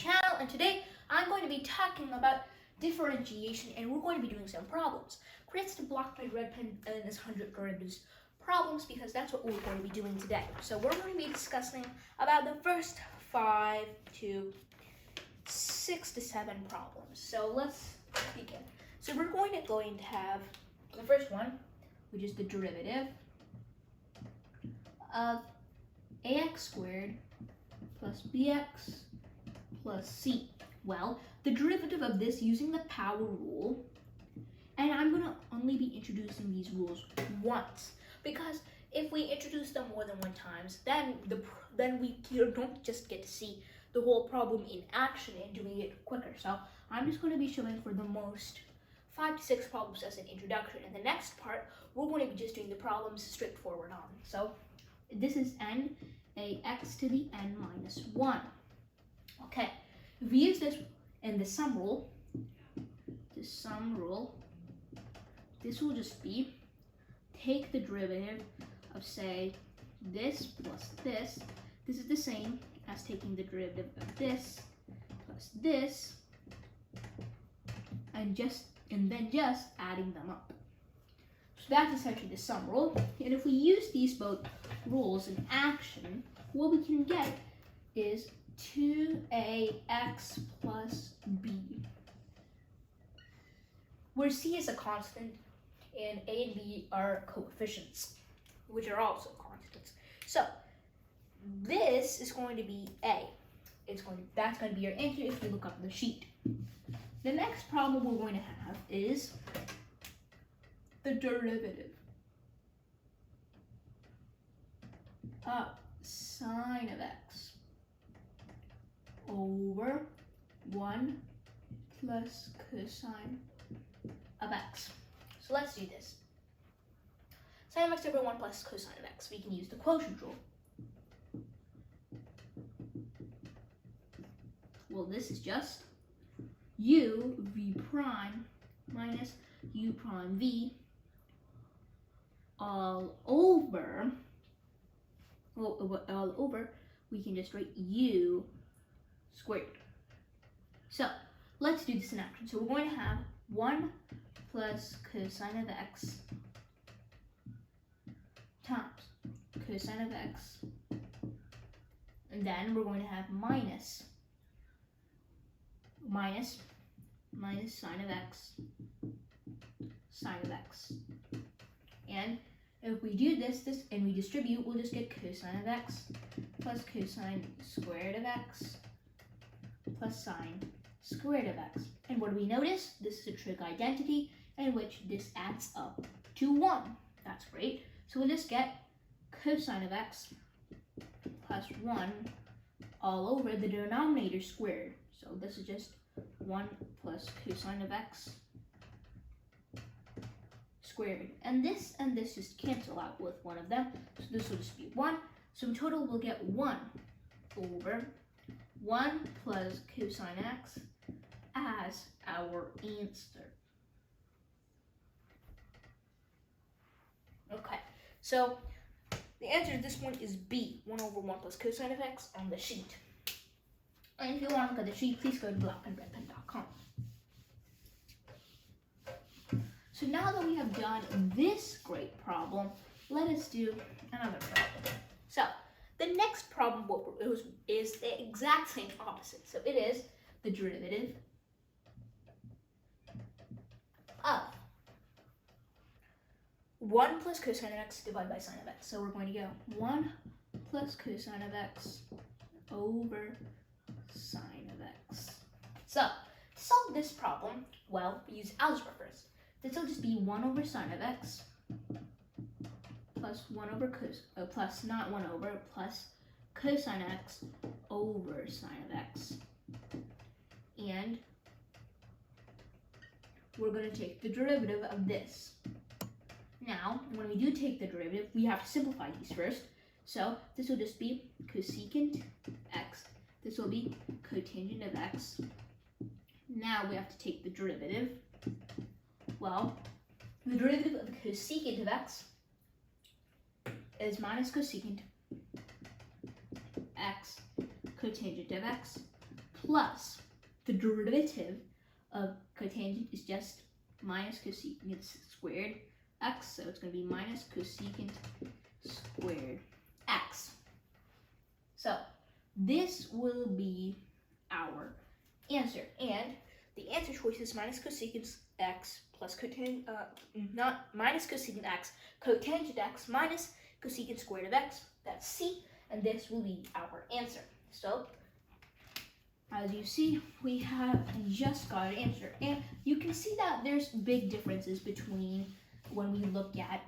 channel, and today I'm going to be talking about differentiation, and we're going to be doing some problems. Creates the BlackPenRedPen and its 100 derivatives problems, because that's what we're going to be doing today. So we're going to be discussing about the first 5 to 6 to 7 problems. So let's begin. So we're going to have the first one, which is the derivative of ax squared plus bx plus c. Well, the derivative of this using the power rule, and I'm going to only be introducing these rules once, because if we introduce them more than one times, then we don't just get to see the whole problem in action and doing it quicker. So I'm just going to be showing for the most 5 to 6 problems as an introduction, and the next part we're going to be just doing the problems straightforward on. So this is n a x to the n minus 1. Okay, if we use this in the sum rule, this will just be take the derivative of, say, this plus this. This is the same as taking the derivative of this plus this, and then just adding them up. So that's essentially the sum rule. And if we use these both rules in action, what we can get is 2ax plus b, where c is a constant and a and b are coefficients, which are also constants. So this is going to be a. That's going to be your answer if you look up the sheet. The next problem we're going to have is the derivative of sine of x over 1 plus cosine of x. So let's do this. Sine of x over 1 plus cosine of x. We can use the quotient rule. Well, this is just u v prime minus u prime v all over, we can just write u squared. So let's do this in action. So we're going to have 1 plus cosine of x times cosine of x, and then we're going to have minus sine of x, and if we do this and we distribute, we'll just get cosine of x plus cosine squared of x plus sine squared of x. And what do we notice? This is a trig identity in which this adds up to 1. That's great. So we'll just get cosine of x plus 1 all over the denominator squared. So this is just 1 plus cosine of x squared. And this just cancel out with one of them. So this will just be 1. So in total we'll get 1 over 1 plus cosine x as our answer. Okay, so the answer to this one is B, 1 over 1 plus cosine of x on the sheet. And if you want to look at the sheet, please go to BlackPenRedPen.com. So now that we have done this great problem, let us do another problem. So the next problem is the exact same opposite. So it is the derivative of 1 plus cosine of x divided by sine of x. So we're going to go 1 plus cosine of x over sine of x. So to solve this problem, well, we use algebra first. This will just be 1 over sine of x plus 1 over plus not 1 over plus cosine x over sine of x. And we're going to take the derivative of this. Now, when we do take the derivative, we have to simplify these first. So this will just be cosecant x. This will be cotangent of x. Now we have to take the derivative. Well, the derivative of cosecant of x is minus cosecant x cotangent of x plus the derivative of cotangent is just minus cosecant squared x, so it's going to be minus cosecant squared x. So this will be our answer, and the answer choice is minus cosecant x plus not minus cosecant x, cotangent x minus cosecant squared of x. That's C, and this will be our answer. So as you see, we have just got an answer, and you can see that there's big differences between when we look at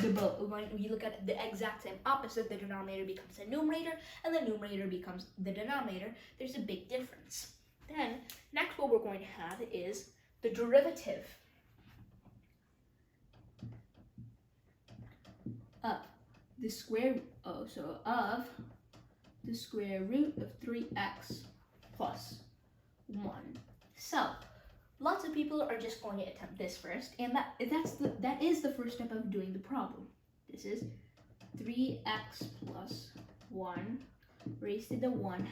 when we look at the exact same opposite. The denominator becomes the numerator, and the numerator becomes the denominator. There's a big difference. Then next, what we're going to have is the derivative of the square of the square root of 3x plus 1. So lots of people are just going to attempt this first, and that is the first step of doing the problem. This is 3x plus 1 raised to the 1/2.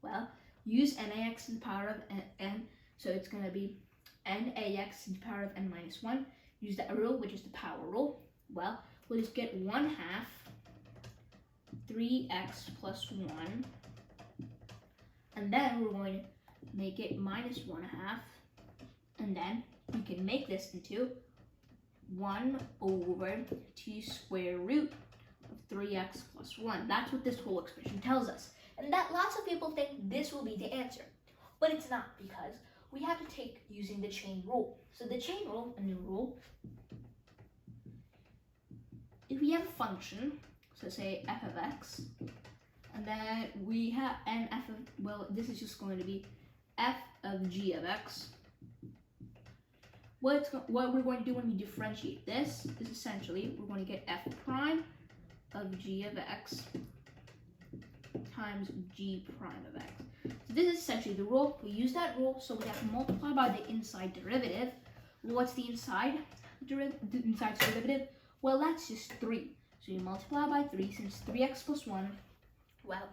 Well, use nax to the power of n, so it's going to be nax to the power of n minus 1. Use that rule, which is the power rule. Well, we'll just get 1/2 3x plus 1, and then we're going to make it minus 1/2, and then we can make this into 1/2 square root of 3x plus 1. That's what this whole expression tells us. And that lots of people think this will be the answer, but it's not, because we have to take using the chain rule. So the chain rule, a new rule, if we have a function, so say f of x, and then we have n f of, well, this is just going to be f of g of x. What we're going to do when we differentiate this is essentially we're going to get f prime of g of x times g prime of x. So this is essentially the rule. We use that rule, so we have to multiply by the inside derivative. What's the inside derivative? Well, that's just 3. So you multiply by 3, since 3x plus 1, well,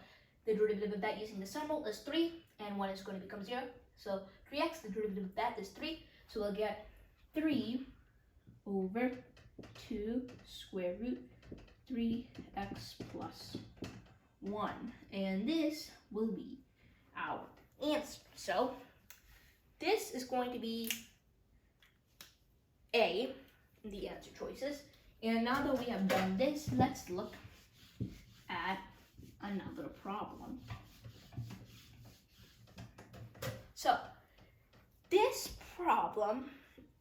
the derivative of that using the sum rule is 3, and 1 is going to become 0. So 3x, the derivative of that is 3. So we'll get 3/2 square root 3x plus 1. And this will be our answer. So this is going to be A, the answer choices. And now that we have done this, let's look at another problem. So this problem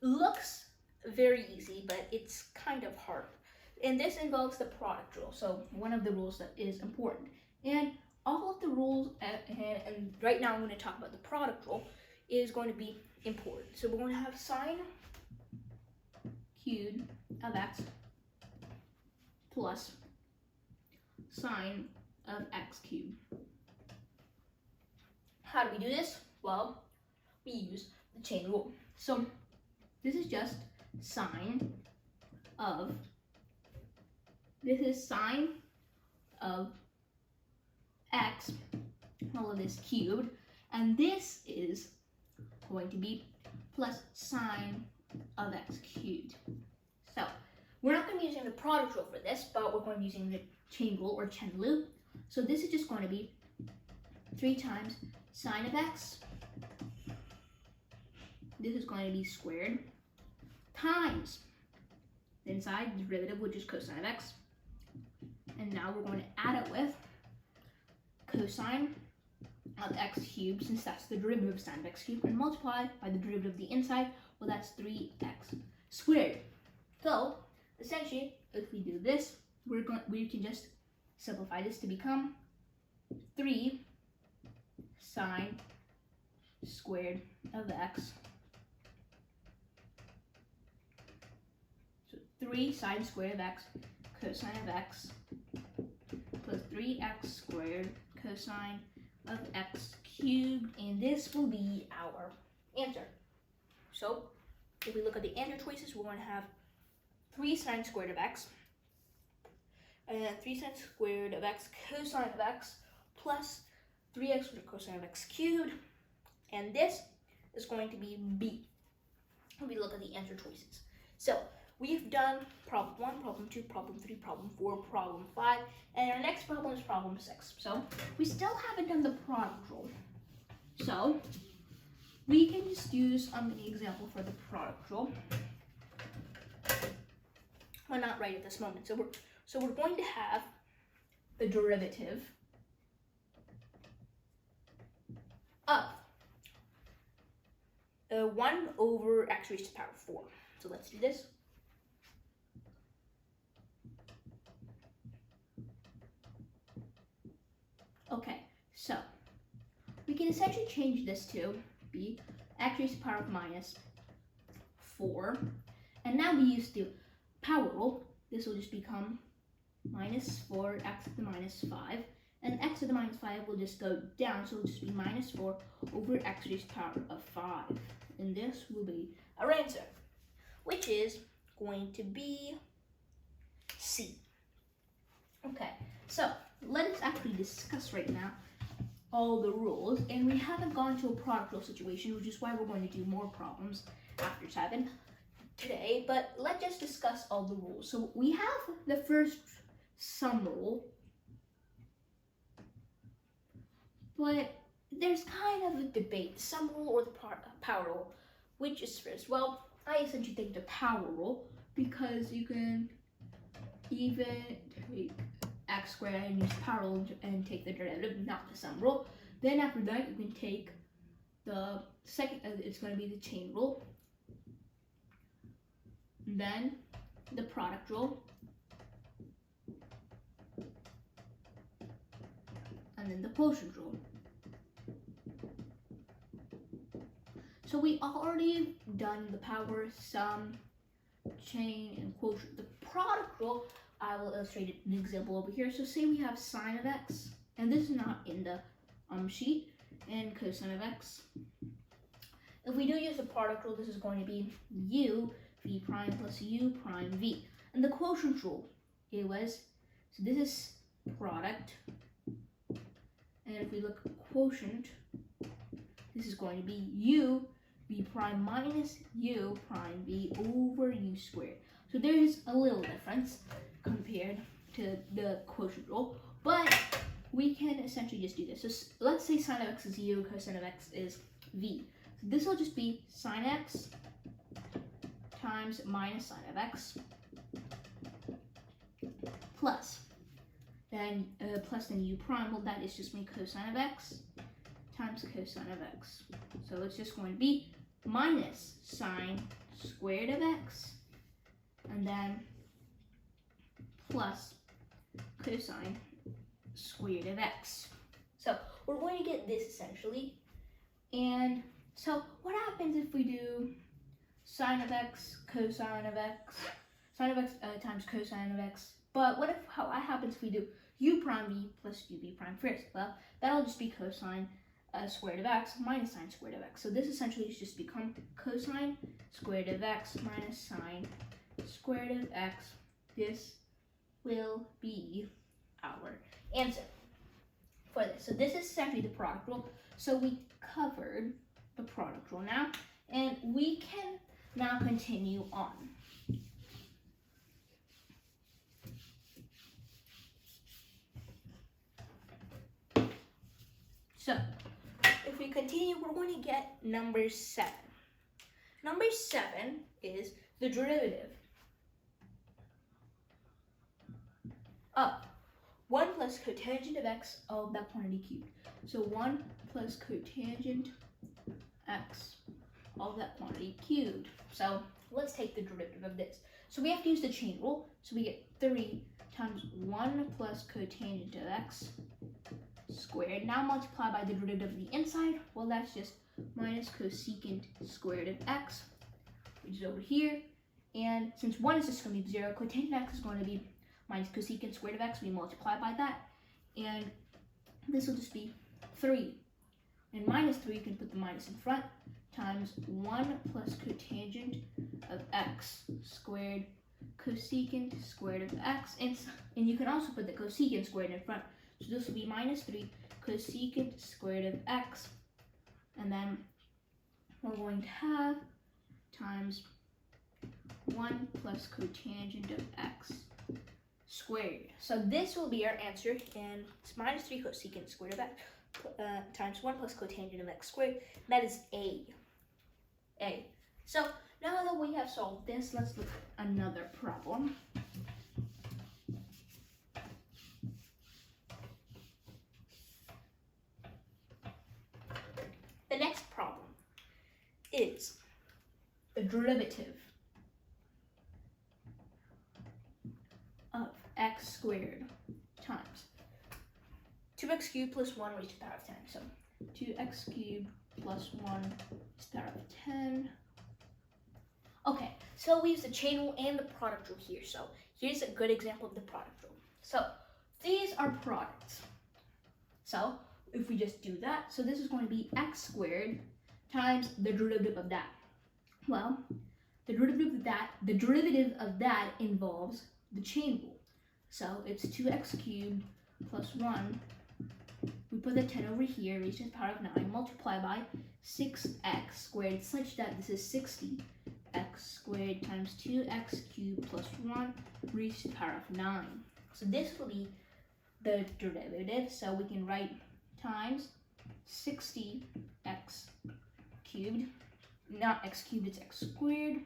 looks very easy, but it's kind of hard. And this involves the product rule, so one of the rules that is important. And all of the rules, and right now I'm going to talk about the product rule, is going to be important. So we're going to have sine cubed of x plus sine of x cubed. How do we do this? Well, we use the chain rule. So this is just sine of x, all of this cubed, and this is going to be plus sine of x cubed. So we're not going to be using the product rule for this, but we're going to be using the chain rule or chain rule. So this is just going to be 3 times sine of x. This is going to be squared times the inside derivative, which is cosine of x. And now we're going to add it with cosine of x cubed, since that's the derivative of sine of x cubed, and multiply by the derivative of the inside. Well, that's 3x squared. So essentially, if we do this, we can just simplify this to become 3 sine squared of x. So 3 sine squared of x cosine of x plus 3x squared cosine of x cubed, and this will be our answer. So if we look at the answer choices, we're going to have 3 sine squared of x, and 3 sine squared of x cosine of x plus 3x over cosine of x cubed, and this is going to be b. When we look at the answer choices. So we've done problem 1, problem 2, problem 3, problem 4, problem 5, and our next problem is problem 6. So we still haven't done the product rule. So we can just use the example for the product rule. Well, not right at this moment. So we're going to have the derivative of 1 over x raised to the power 4. So let's do this. Okay, so we can essentially change this to be x raised to the power of minus 4. And now we use the power rule. This will just become minus 4x to the minus 5. And x to the minus 5 will just go down, so it'll just be minus 4 over x raised to the power of 5. And this will be our answer, which is going to be C. Okay, so let us actually discuss right now all the rules. And we haven't gone to a product rule situation, which is why we're going to do more problems after 7 today. But let's just discuss all the rules. So we have the first sum rule, but there's kind of a debate, the sum rule or the power rule. Which is first? Well, I essentially think the power rule, because you can even take x squared and use the power rule and take the derivative, not the sum rule. Then after that, you can take the second, it's going to be the chain rule. Then the product rule. And then the quotient rule. So we already done the power, sum, chain, and quotient. The product rule, I will illustrate an example over here. So say we have sine of x, and this is not in the sheet, and cosine of x. If we do use the product rule, this is going to be u v prime plus u prime v. And the quotient rule, it was, so this is product, and if we look at quotient, this is going to be u v prime minus u prime v over u squared. So there is a little difference compared to the quotient rule, but we can essentially just do this. So let's say sine of x is u, cosine of x is v. So this will just be sine x times minus sine of x plus then u prime. Well, that is just my cosine of x times cosine of x. So it's just going to be minus sine squared of x and then plus cosine squared of x. So we're going to get this essentially. And so what happens if we do sine of x, cosine of x, sine of x times cosine of x? But what happens if we do u prime v plus uv prime first? Well, that'll just be cosine squared of x minus sine squared of x. So this essentially is just become cosine squared of x minus sine squared of x. This will be our answer for this. So this is essentially the product rule. So we covered the product rule now, and we can now continue on. So if we continue, we're going to get number 7. Number 7 is the derivative of 1 plus cotangent of x of that quantity cubed. So 1 plus cotangent x of that quantity cubed. So let's take the derivative of this. So we have to use the chain rule. So we get 3 times 1 plus cotangent of x squared. Now multiply by the derivative of the inside. Well, that's just minus cosecant squared of x, which is over here. And since 1 is just going to be 0, cotangent x is going to be minus cosecant squared of x. We multiply by that. And this will just be 3. And minus 3, you can put the minus in front, times 1 plus cotangent of x squared cosecant squared of x. And you can also put the cosecant squared in front. So this will be minus 3 cosecant squared of x. And then we're going to have times 1 plus cotangent of x squared. So this will be our answer, and it's minus 3 cosecant squared of x times 1 plus cotangent of x squared. That is A. So now that we have solved this, let's look at another problem. The next problem is the derivative of x squared times 2x cubed plus 1 raised to the power of 10. So 2x cubed plus 1 raised to the power of 10. Okay, so we use the chain rule and the product rule here. So here's a good example of the product rule. So these are products. So if we just do that, so this is going to be x squared times the derivative of that. Well, the derivative of that involves the chain rule. So it's 2x cubed plus 1. We put the 10 over here, raised to the power of 9, multiply by 6x squared, such that this is 60x squared times 2x cubed plus 1 raised to the power of 9. So this will be the derivative. So we can write times 60x cubed, not x cubed, it's x squared,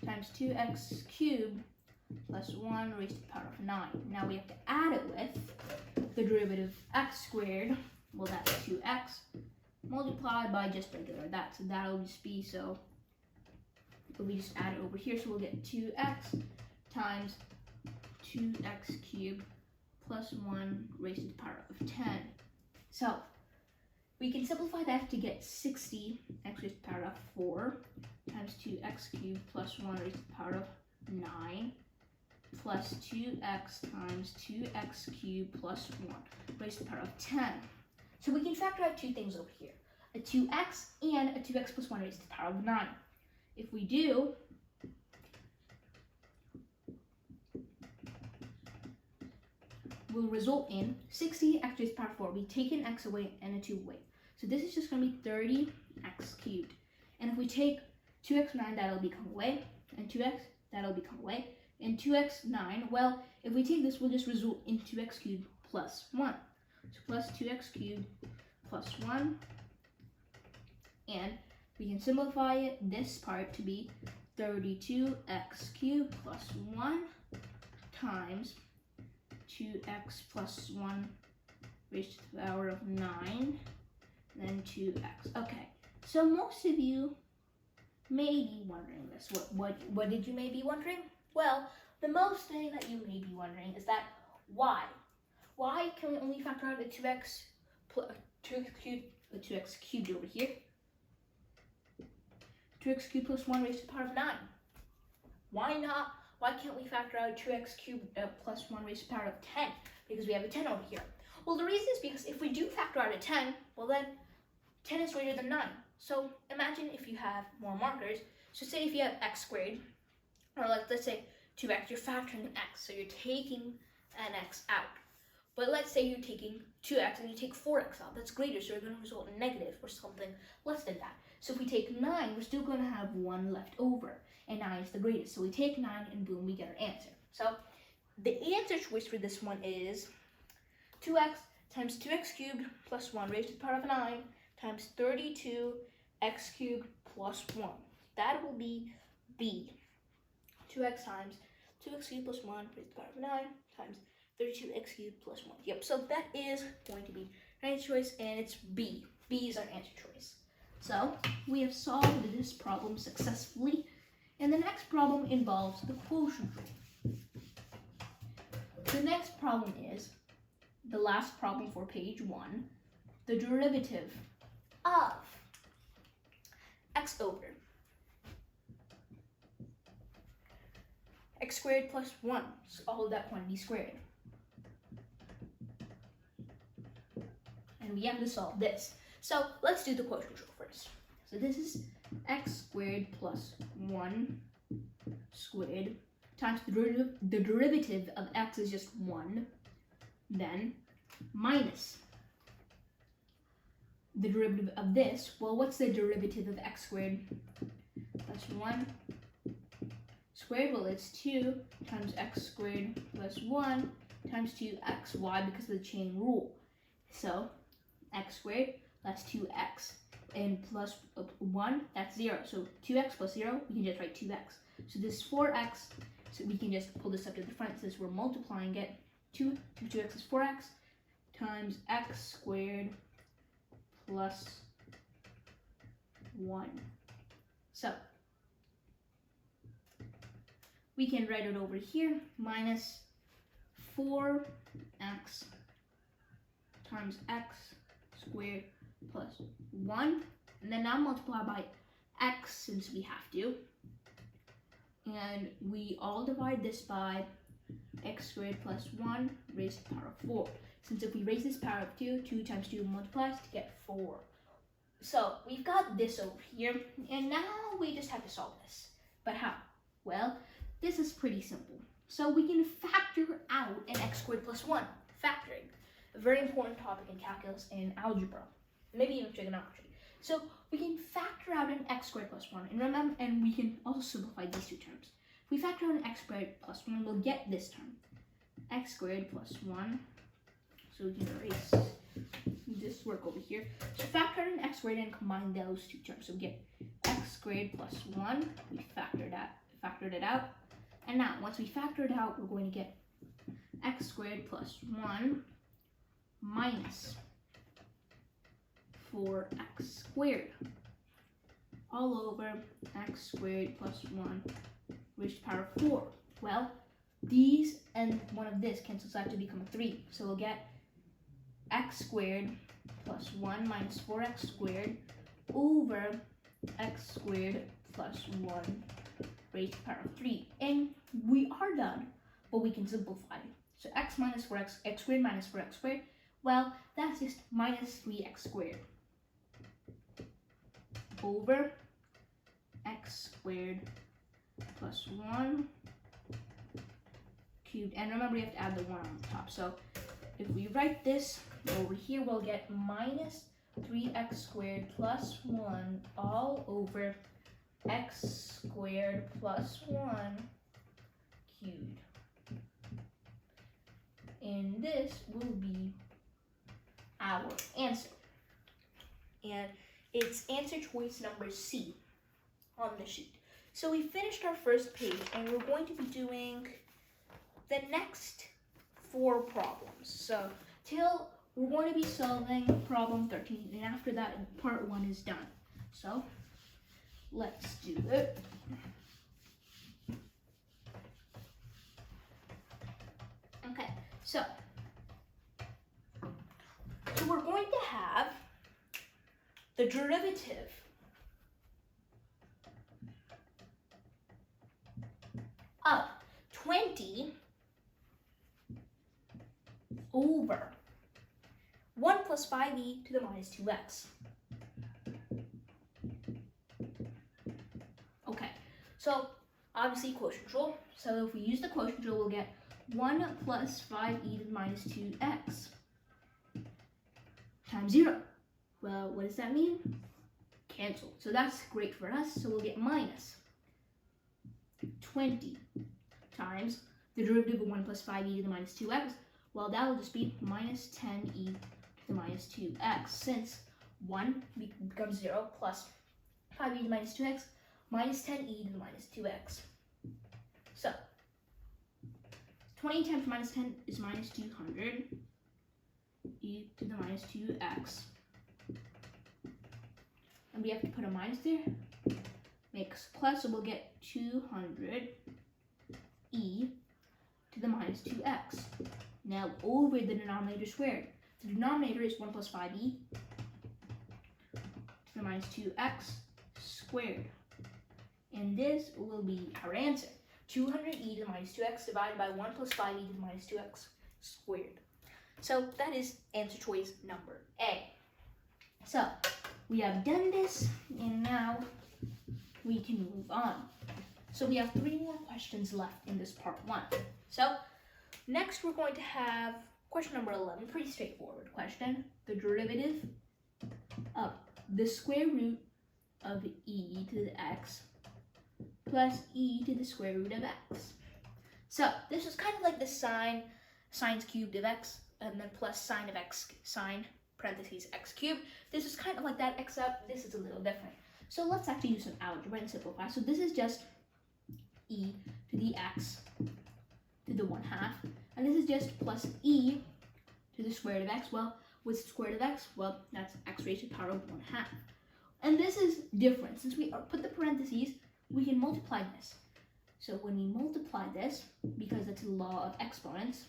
times 2x cubed plus 1 raised to the power of 9. Now we have to add it with the derivative x squared. Well, that's 2x multiplied by just regular that. So that'll just be, so we just add it over here. So we'll get 2x times 2x cubed plus 1 raised to the power of 10. So we can simplify that to get 60x raised to the power of 4 times 2x cubed plus 1 raised to the power of 9 plus 2x times 2x cubed plus 1 raised to the power of 10. So we can factor out two things over here, a 2x and a 2x plus 1 raised to the power of 9. If we do, will result in 60x raised to the power of 4. We take an x away and a 2 away. So this is just going to be 30x cubed. And if we take 2x 9, that'll become away, and 2x, that'll become away, and 2x 9, well, if we take this, will just result in 2x cubed plus 1. So plus 2x cubed plus 1. And we can simplify it, this part, to be 32x cubed plus 1 times 2x plus 1 raised to the power of 9, then 2x. Okay, so most of you may be wondering this. What did you may be wondering? Well, the most thing that you may be wondering is that why? Why can we only factor out the 2x cubed over here? 2x cubed plus 1 raised to the power of 9. Why not? Why can't we factor out 2x cubed plus 1 raised to the power of 10? Because we have a 10 over here. Well, the reason is because if we do factor out a 10, well then 10 is greater than 9. So imagine if you have more markers. So say if you have x squared, or let's say 2x, you're factoring an x, so you're taking an x out. But let's say you're taking 2x and you take 4x out. That's greater, so you're going to result in negative or something less than that. So if we take 9, we're still going to have 1 left over, and 9 is the greatest. So we take 9 and boom, we get our answer. So the answer choice for this one is 2x times 2x cubed plus 1 raised to the power of 9 times 32x cubed plus 1. That will be B. 2x times 2x cubed plus 1 raised to the power of 9 times 32x cubed plus 1. Yep, so that is going to be our answer choice, and it's B. B is our answer choice. So we have solved this problem successfully, and the next problem involves the quotient rule. The next problem is the last problem for page 1, the derivative of x over x squared plus 1, so all of that quantity squared. And we have to solve this. So let's do the quotient rule first. So this is x squared plus 1 squared times the derivative of x is just 1. Then minus the derivative of this. Well, what's the derivative of x squared? Plus 1 squared. Well, it's 2 times x squared plus 1 times 2x. Why? Because of the chain rule. So x squared plus 2x and plus 1, that's 0. So 2x plus 0, we can just write 2x. So this is 4x, so we can just pull this up to the front since we're multiplying it. 2 times 2x is 4x times x squared plus 1. So we can write it over here, minus 4x times x squared plus 1. And then now multiply by x since we have to. And we all divide this by x squared plus 1 raised to the power of 4. Since if we raise this power of 2, 2 times 2 multiplies to get 4. So we've got this over here, and now we just have to solve this. But how? Well, this is pretty simple. So we can factor out an x squared plus 1. Factoring. A very important topic in calculus and algebra. Maybe even trigonometry. So we can factor out an x squared plus 1. And remember, and we can also simplify these two terms. If we factor out an x squared plus 1, we'll get this term. X squared plus 1. So we can erase this work over here. So factor out an x squared and combine those two terms. So we get x squared plus 1. We factored it out. And now, once we factor it out, we're going to get x squared plus 1 minus 4x squared all over x squared plus 1 raised to the power of 4. Well, these and one of this cancels out to become a 3. So we'll get x squared plus 1 minus 4x squared over x squared plus 1 raised to the power of 3. And we are done, but we can simplify. So x minus 4x, x squared minus 4x squared, well, that's just minus 3x squared over x squared plus 1 cubed. And remember, we have to add the 1 on the top. So if we write this over here, we'll get minus 3x squared plus 1 all over x squared plus 1 cubed. And this will be our answer. And it's answer choice number C on the sheet. So we finished our first page, and we're going to be doing the next 4 problems. So till we're going to be solving problem 13, and after that, part 1 is done. So let's do it. Okay, so we're going to have the derivative of 20 over 1 plus 5e to the minus 2x. Okay, so obviously quotient rule. So if we use the quotient rule, we'll get 1 plus 5e to the minus 2x times 0. Well, what does that mean? Cancel. So that's great for us. So we'll get minus 20 times the derivative of 1 plus 5e to the minus 2x. Well, that will just be minus 10e to the minus 2x, since 1 becomes 0 plus 5e to the minus 2x minus 10e to the minus 2x. So 20 times minus 10 is minus 200 e to the minus 2x. And we have to put a minus there. Makes plus, so we'll get 200 e to the minus 2x. Now over the denominator squared. The denominator is 1 plus 5e to the minus 2x squared. And this will be our answer. 200e to the minus 2x divided by 1 plus 5e to the minus 2x squared. So that is answer choice number A. So we have done this, and now we can move on. So we have 3 more questions left in this part 1. So next we're going to have Question number 11, pretty straightforward question. The derivative of the square root of e to the x plus e to the square root of x. So this is kind of like the sine cubed of x, and then plus sine of x, sine parentheses x cubed. This is kind of like that, except this is a little different. So let's actually use some algebra and simplify. So this is just e to the x to the 1/2, and this is just plus e to the square root of x. Well, what's the square root of x? Well, that's x raised to the power of 1/2. And this is different. Since we put the parentheses, we can multiply this. So when we multiply this, because it's a law of exponents,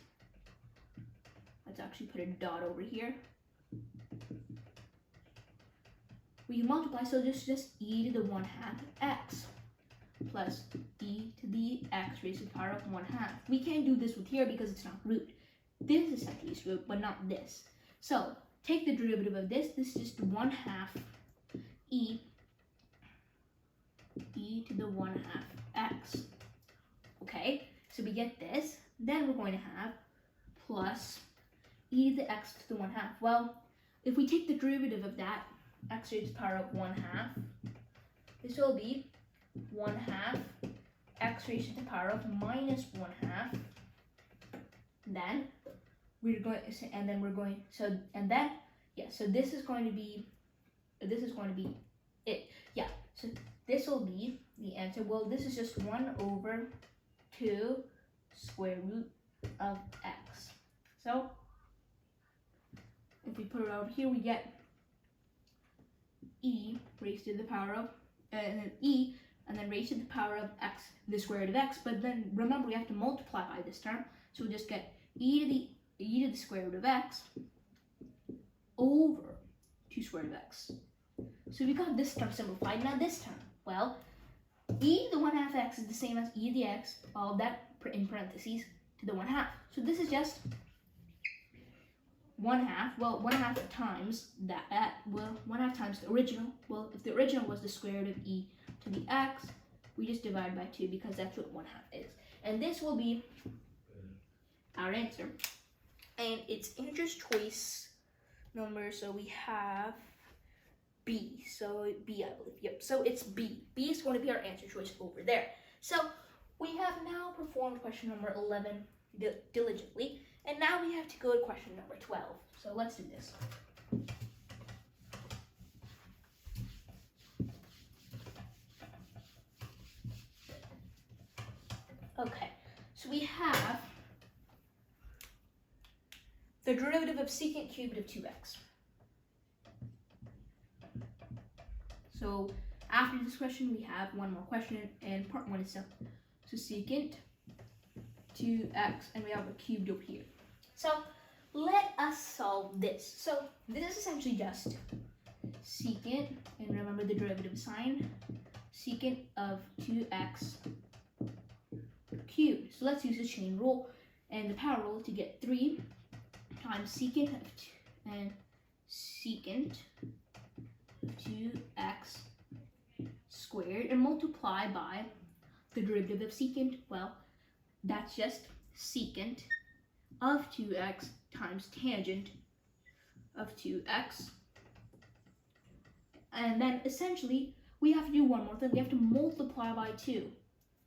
let's actually put a dot over here. We can multiply, so this is just e to the 1/2 x plus e to the x raised to the power of 1/2. We can't do this with here because it's not root. This essentially is root, but not this. So take the derivative of this. This is just 1/2 e to the 1/2 x. Okay, so we get this. Then we're going to have plus e to the x to the 1/2. Well, if we take the derivative of that, x raised to the power of 1/2, this will be 1/2 x raised to the power of minus 1/2. Then we're going to say, and then we're going, so, and then, yeah, so this is going to be it. Yeah, so this will be the answer. Well, this is just 1/2 square root of x. So if we put it over here, we get e raised to the power of, and then e, and then raised to the power of x, the square root of x. But then remember, we have to multiply by this term, so we just get e to the square root of x over 2 square root of x. So we got this term simplified. Now this term, well, e to the 1/2 x is the same as e to the x, all of that in parentheses, to the 1/2. So this is just 1/2, well, 1/2 times that, well, 1/2 times the original. Well, if the original was the square root of e to the x, we just divide by 2 because that's what 1/2 is. And this will be our answer. And it's integer choice number, so we have B. So B, I believe. Yep, so it's B. B is going to be our answer choice over there. So we have now performed question number 11 diligently. And now we have to go to question number 12. So let's do this. Okay, so we have the derivative of secant cubed of 2x. So after this question, we have one more question, and part 1 is simple. So secant 2x, and we have a cubed over here. So let us solve this. So this is essentially just secant, and remember the derivative of sine, secant of 2x cubed. So let's use the chain rule and the power rule to get 3 times secant of 2 and secant of 2x squared, and multiply by the derivative of secant. Well, that's just secant of 2x times tangent of 2x. And then essentially, we have to do one more thing. We have to multiply by 2.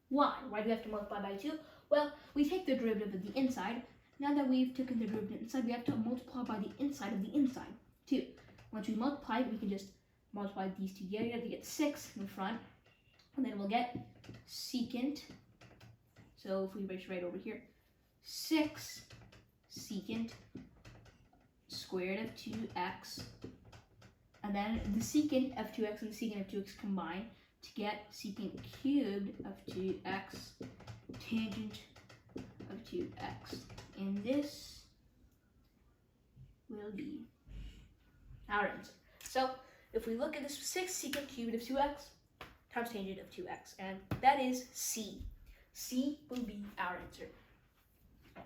Why? Why do we have to multiply by 2? Well, we take the derivative of the inside. Now that we've taken the derivative inside, we have to multiply by the inside of the inside, too. Once we multiply, we can just multiply these two together to get 6 in front. And then we'll get secant. So if we write right over here, 6 secant squared of 2x. And then the secant of 2x and the secant of 2x combine to get secant cubed of 2x tangent of 2x. And this will be our answer. So if we look at this, 6 secant cubed of 2x times tangent of 2x, and that is C. C will be our answer.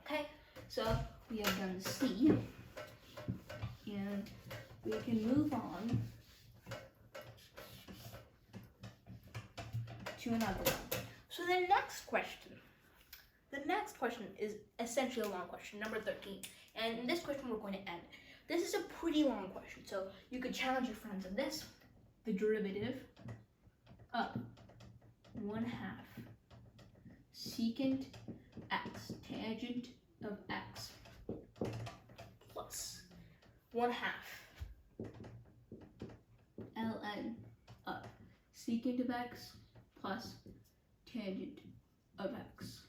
Okay, so we have done C, and we can move on to another one. So the next question is essentially a long question, number 13. And in this question, we're going to end. This is a pretty long question, so you could challenge your friends on this. The derivative of 1/2 secant x tangent of x plus 1/2 ln of secant of x plus tangent of x.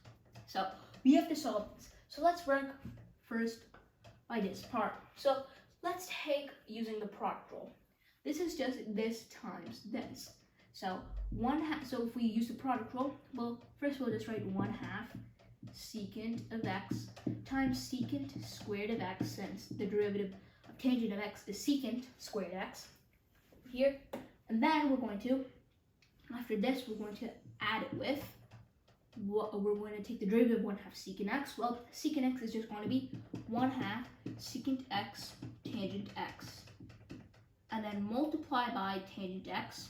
So we have to solve this. So let's work first by this part. So let's take using the product rule. This is just this times this. So 1/2. So if we use the product rule, well, first we'll just write 1/2 secant of x times secant squared of x, since the derivative of tangent of x is secant squared x here. And then we're going to, after this, we're going to add it with we're going to take the derivative of 1/2 secant x. Well, secant x is just going to be 1/2 secant x tangent x, and then multiply by tangent x,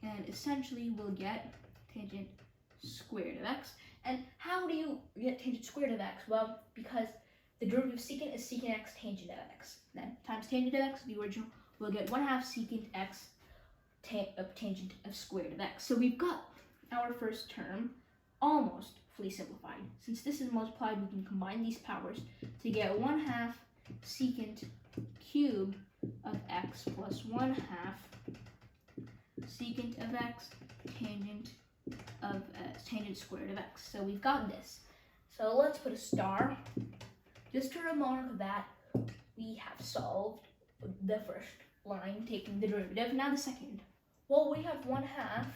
and essentially we'll get tangent squared of x. And how do you get tangent squared of x? Well, because the derivative of secant is secant x tangent of x. Then times tangent of x, the original, we'll get 1/2 secant x tangent of squared of x. So we've got our first term almost fully simplified. Since this is multiplied, we can combine these powers to get 1/2 secant cubed of x plus 1/2 secant of x tangent squared of x. So we've got this. So let's put a star just to remark that we have solved the first line, taking the derivative. Now the second. Well, we have 1/2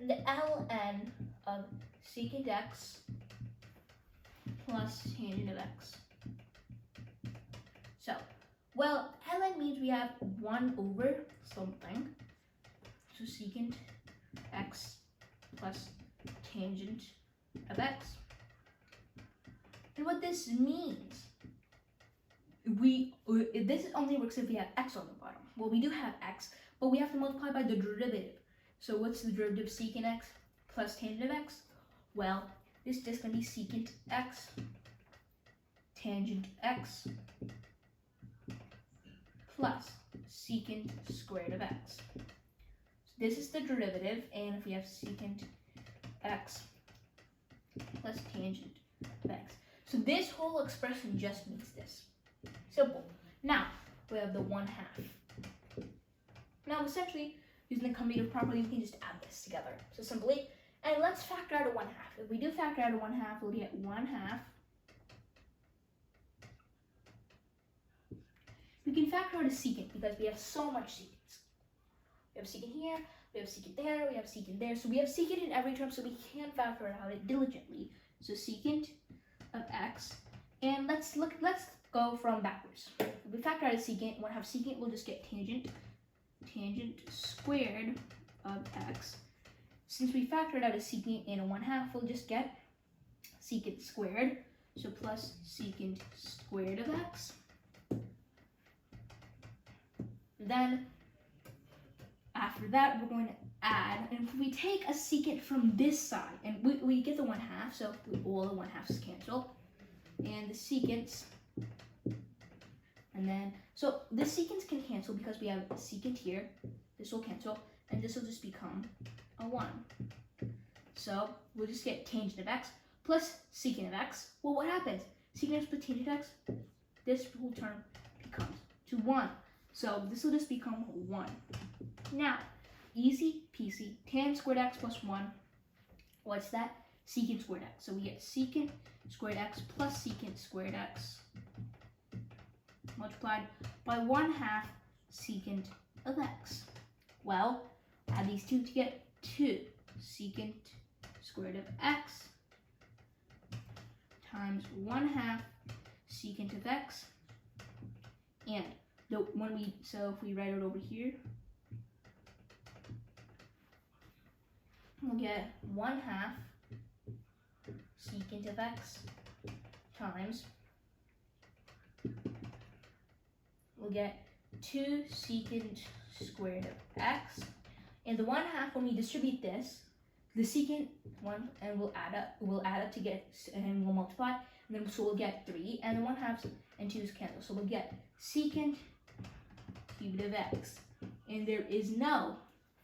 and the ln of secant x plus tangent of x. So, well, ln means we have 1 over something. So secant x plus tangent of x. And what this means, this only works if we have x on the bottom. Well, we do have x, but we have to multiply by the derivative. So what's the derivative of secant x plus tangent of x? Well, this is just going to be secant x tangent x plus secant squared of x. So this is the derivative, and if we have secant x plus tangent of x. So this whole expression just means this. Simple. Now, we have the 1/2. Now, essentially, using the commutative property, we can just add this together. So simply, and let's factor out a 1/2. If we do factor out a 1/2, we'll get 1/2. We can factor out a secant because we have so much secants. We have secant here, we have secant there, we have secant there. So we have secant in every term, so we can factor it out diligently. So secant of x, and let's go from backwards. If we factor out a secant, 1/2 secant, we'll just get tangent squared of x. Since we factored out a secant and a 1/2, we'll just get secant squared. So plus secant squared of x. Then after that, we're going to add, and if we take a secant from this side, and we get the 1/2, so all the 1/2s cancel, and the secants, and then, so the secants can cancel because we have a secant here, this will cancel, and this will just become a 1. So we'll just get tangent of x plus secant of x. Well, what happens? Secant x plus tangent of x, this whole term becomes to 1. So this will just become 1. Now, easy peasy, tan squared x plus 1. What's that? Secant squared x. So we get secant squared x plus secant squared x multiplied by 1/2 secant of x. Well, add these two to get 2 secant squared of x times 1/2 secant of x. And so if we write it over here, we'll get 1/2 secant of x times, we'll get 2 secant squared of x. And the 1/2, when we distribute this, the secant one, and we'll add up to get, and we'll multiply, and then so we'll get 3, and 1/2 and 2's cancel, so we'll get secant cubed of x, and there is no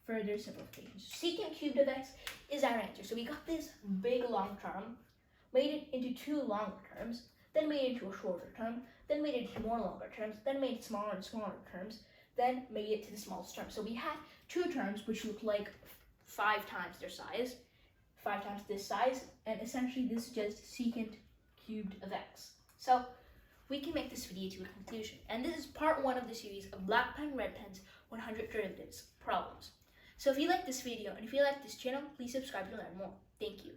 further simplification. So secant cubed of x is our answer. So we got this big long term, made it into 2 longer terms, then made it into a shorter term, then made it into more longer terms, then made it smaller and smaller terms, then made it to the smallest term. So we had 2 terms which look like 5 times their size, 5 times this size, and essentially this is just secant cubed of x. So we can make this video to a conclusion. And this is part 1 of the series of BlackPenRedPen's 100 derivatives problems. So if you like this video and if you like this channel, please subscribe to learn more. Thank you.